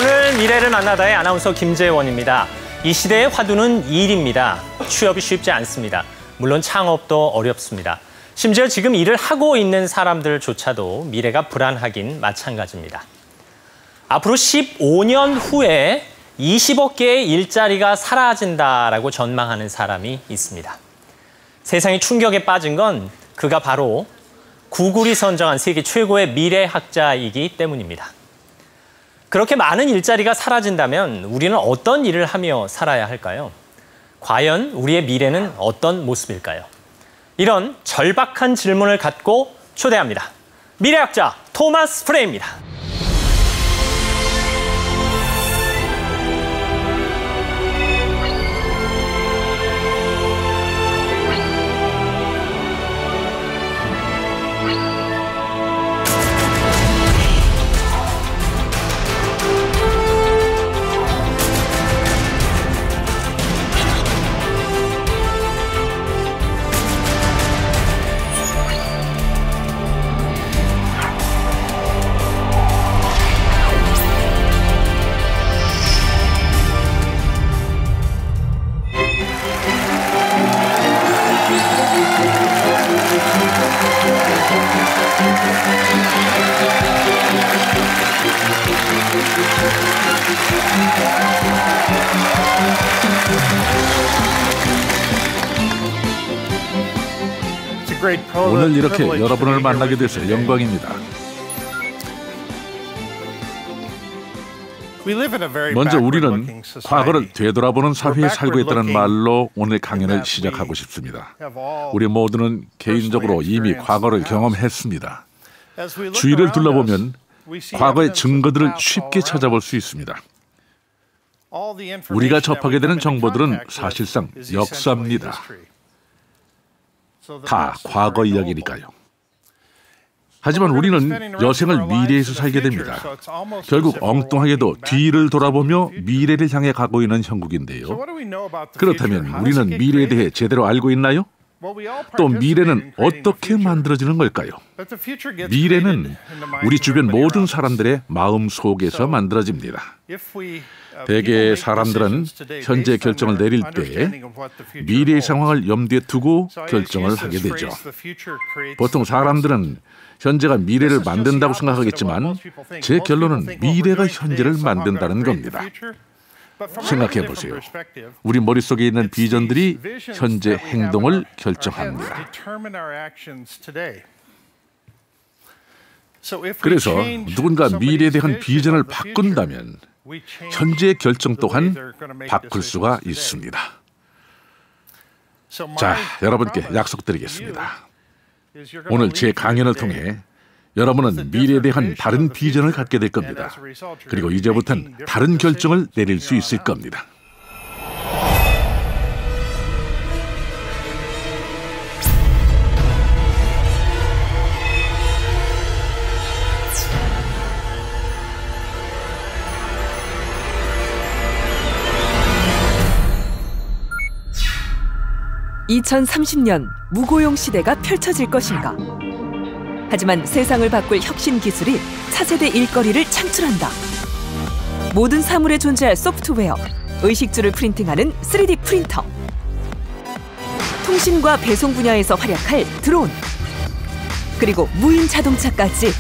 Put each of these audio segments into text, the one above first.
오늘 미래를 만나다의 아나운서 김재원입니다. 이 시대의 화두는 일입니다. 취업이 쉽지 않습니다. 물론 창업도 어렵습니다. 심지어 지금 일을 하고 있는 사람들조차도 미래가 불안하긴 마찬가지입니다. 앞으로 15년 후에 20억 개의 일자리가 사라진다라고 전망하는 사람이 있습니다. 세상이 충격에 빠진 건 그가 바로 구글이 선정한 세계 최고의 미래학자이기 때문입니다. 그렇게 많은 일자리가 사라진다면 우리는 어떤 일을 하며 살아야 할까요? 과연 우리의 미래는 어떤 모습일까요? 이런 절박한 질문을 갖고 초대합니다. 미래학자 토마스 프레입니다. 오늘 이렇게 여러분을 만나게 돼서 영광입니다. 먼저 우리는 과거를 되돌아보는 사회에 살고 있다는 말로 오늘 강연을 시작하고 싶습니다. 우리 모두는 개인적으로 이미 과거를 경험했습니다. 주위를 둘러보면 과거의 증거들을 쉽게 찾아볼 수 있습니다. 우리가 접하게 되는 정보들은 사실상 역사입니다. 다 과거 이야기니까요. 하지만 우리는 여생을 미래에서 살게 됩니다. 결국 엉뚱하게도 뒤를 돌아보며 미래를 향해 가고 있는 형국인데요. 그렇다면 우리는 미래에 대해 제대로 알고 있나요? 또 미래는 어떻게 만들어지는 걸까요? 미래는 우리 주변 모든 사람들의 마음 속에서 만들어집니다. 대개 사람들은 현재 결정을 내릴 때 미래의 상황을 염두에 두고 결정을 하게 되죠. 보통 사람들은 현재가 미래를 만든다고 생각하겠지만 제 결론은 미래가 현재를 만든다는 겁니다. 생각해 보세요. 우리 머릿속에 있는 비전들이 현재 행동을 결정합니다. 그래서 누군가 미래에 대한 비전을 바꾼다면 현재의 결정 또한 바꿀 수가 있습니다. 자, 여러분께 약속드리겠습니다. 오늘 제 강연을 통해 여러분은 미래에 대한 다른 비전을 갖게 될 겁니다. 그리고 이제부터는 다른 결정을 내릴 수 있을 겁니다. (2030년) 무고용 시대가 펼쳐질 것인가? 하지만 세상을 바꿀 혁신 기술이 차세대 일거리를 창출한다. 모든 사물에 존재할 소프트웨어, 의식주를 프린팅하는 3D 프린터, 통신과 배송 분야에서 활약할 드론, 그리고 무인 자동차까지.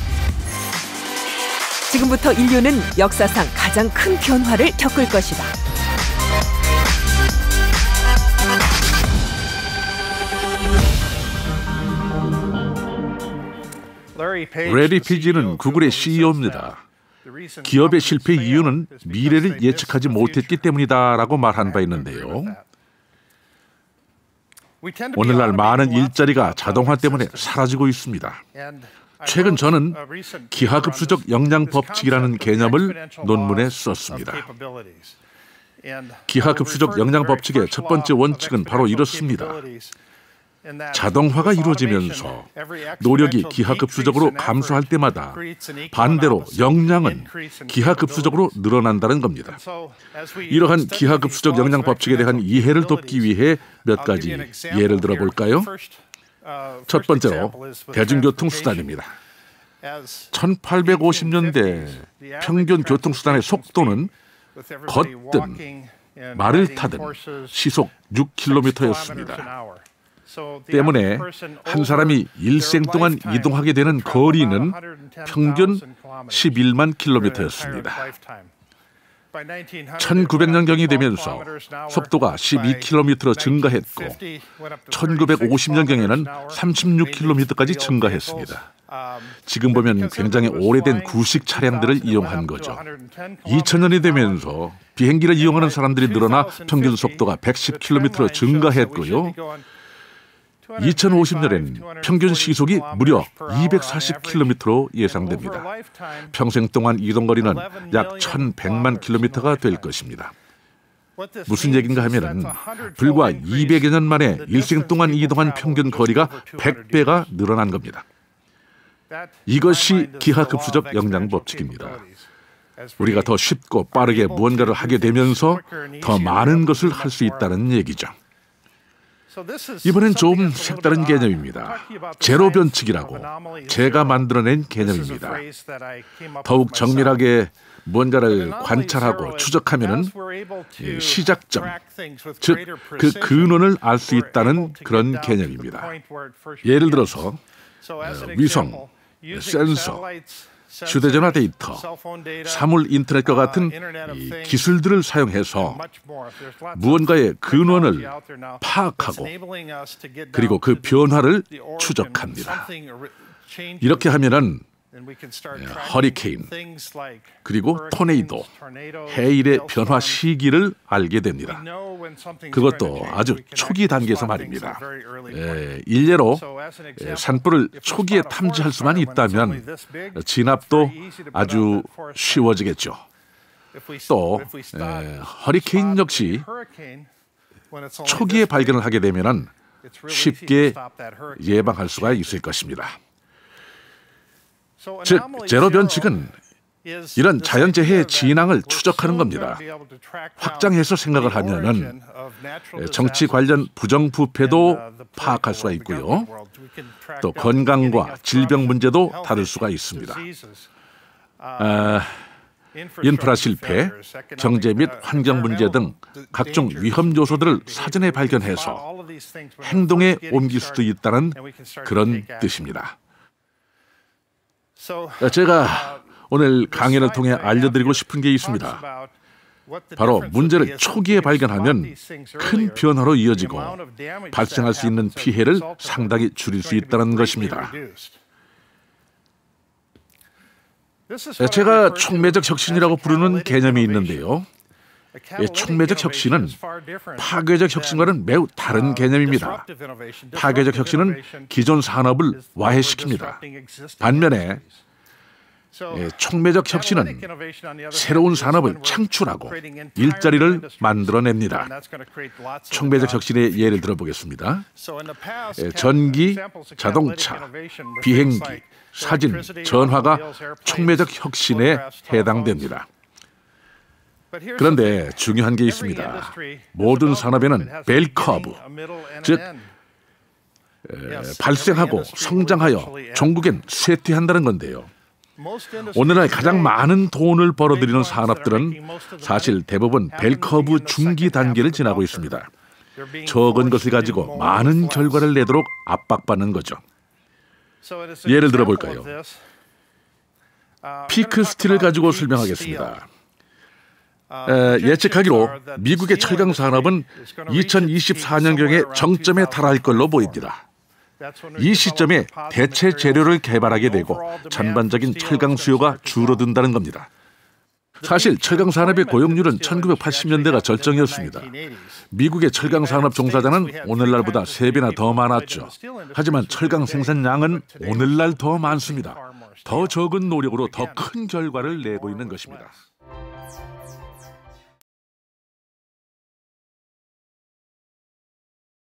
지금부터 인류는 역사상 가장 큰 변화를 겪을 것이다. 레리 피지는 구글의 CEO입니다. 기업의 실패 이유는 미래를 예측하지 못했기 때문이다라고 말한 바 있는데요. 오늘날 많은 일자리가 자동화 때문에 사라지고 있습니다. 최근 저는 기하급수적 역량 법칙이라는 개념을 논문에 썼습니다. 기하급수적 역량 법칙의 첫 번째 원칙은 바로 이렇습니다. 자동화가 이루어지면서 노력이 기하급수적으로 감소할 때마다 반대로 역량은 기하급수적으로 늘어난다는 겁니다. 이러한 기하급수적 역량 법칙에 대한 이해를 돕기 위해 몇 가지 예를 들어볼까요? 첫 번째로 대중교통 수단입니다. 1850년대 평균 교통수단의 속도는 걷든 말을 타든 시속 6km였습니다. 때문에 한 사람이 일생 동안 이동하게 되는 거리는 평균 11만 킬로미터였습니다. 1900년경이 되면서 속도가 12km로 증가했고 1950년경에는 36km까지 증가했습니다. 지금 보면 굉장히 오래된 구식 차량들을 이용한 거죠. 2000년이 되면서 비행기를 이용하는 사람들이 늘어나 평균 속도가 110km로 증가했고요. 2050년엔 평균 시속이 무려 240km로 예상됩니다. 평생 동안 이동거리는 약 1100만 킬로미터가 될 것입니다. 무슨 얘기인가 하면 불과 200여 년 만에 일생 동안 이동한 평균 거리가 100배가 늘어난 겁니다. 이것이 기하급수적 역량 법칙입니다. 우리가 더 쉽고 빠르게 무언가를 하게 되면서 더 많은 것을 할 수 있다는 얘기죠. 이번엔 좀 색다른 개념입니다. 제로 변칙이라고 제가 만들어낸 개념입니다. 더욱 정밀하게 무언가를 관찰하고 추적하면 시작점, 즉 그 근원을 알 수 있다는 그런 개념입니다. 예를 들어서 위성, 센서, 휴대전화 데이터, 사물 인터넷과 같은 이 기술들을 사용해서 무언가의 근원을 파악하고 그리고 그 변화를 추적합니다. 이렇게 하면은 허리케인 그리고 토네이도, 해일의 변화 시기를 알게 됩니다. 그것도 아주 초기 단계에서 말입니다. 일례로 산불을 초기에 탐지할 수만 있다면 진압도 아주 쉬워지겠죠. 또 허리케인 역시 초기에 발견을 하게 되면 쉽게 예방할 수가 있을 것입니다. 즉, 제로 변칙은 이런 자연재해의 진앙을 추적하는 겁니다. 확장해서 생각을 하면은 정치 관련 부정부패도 파악할 수가 있고요. 또 건강과 질병 문제도 다룰 수가 있습니다. 인프라 실패, 경제 및 환경 문제 등 각종 위험 요소들을 사전에 발견해서 행동에 옮길 수도 있다는 그런 뜻입니다. 제가 오늘 강연을 통해 알려드리고 싶은 게 있습니다. 바로 문제를 초기에 발견하면 큰 변화로 이어지고 발생할 수 있는 피해를 상당히 줄일 수 있다는 것입니다. 제가 촉매적 혁신이라고 부르는 개념이 있는데요. 촉매적 혁신은 파괴적 혁신과는 매우 다른 개념입니다. 파괴적 혁신은 기존 산업을 와해시킵니다. 반면에 촉매적 혁신은 새로운 산업을 창출하고 일자리를 만들어냅니다. 촉매적 혁신의 예를 들어보겠습니다. 전기, 자동차, 비행기, 사진, 전화가 촉매적 혁신에 해당됩니다. 그런데 중요한 게 있습니다. 모든 산업에는 벨 커브, 즉 발생하고 성장하여 종국엔 쇠퇴한다는 건데요. 오늘날 가장 많은 돈을 벌어들이는 산업들은 사실 대부분 벨 커브 중기 단계를 지나고 있습니다. 적은 것을 가지고 많은 결과를 내도록 압박받는 거죠. 예를 들어볼까요? 피크 스틸을 가지고 설명하겠습니다. 예측하기로 미국의 철강 산업은 2024년경에 정점에 달할 걸로 보입니다. 이 시점에 대체 재료를 개발하게 되고 전반적인 철강 수요가 줄어든다는 겁니다. 사실 철강 산업의 고용률은 1980년대가 절정이었습니다. 미국의 철강 산업 종사자는 오늘날보다 3배나 더 많았죠. 하지만 철강 생산량은 오늘날 더 많습니다. 더 적은 노력으로 더 큰 결과를 내고 있는 것입니다.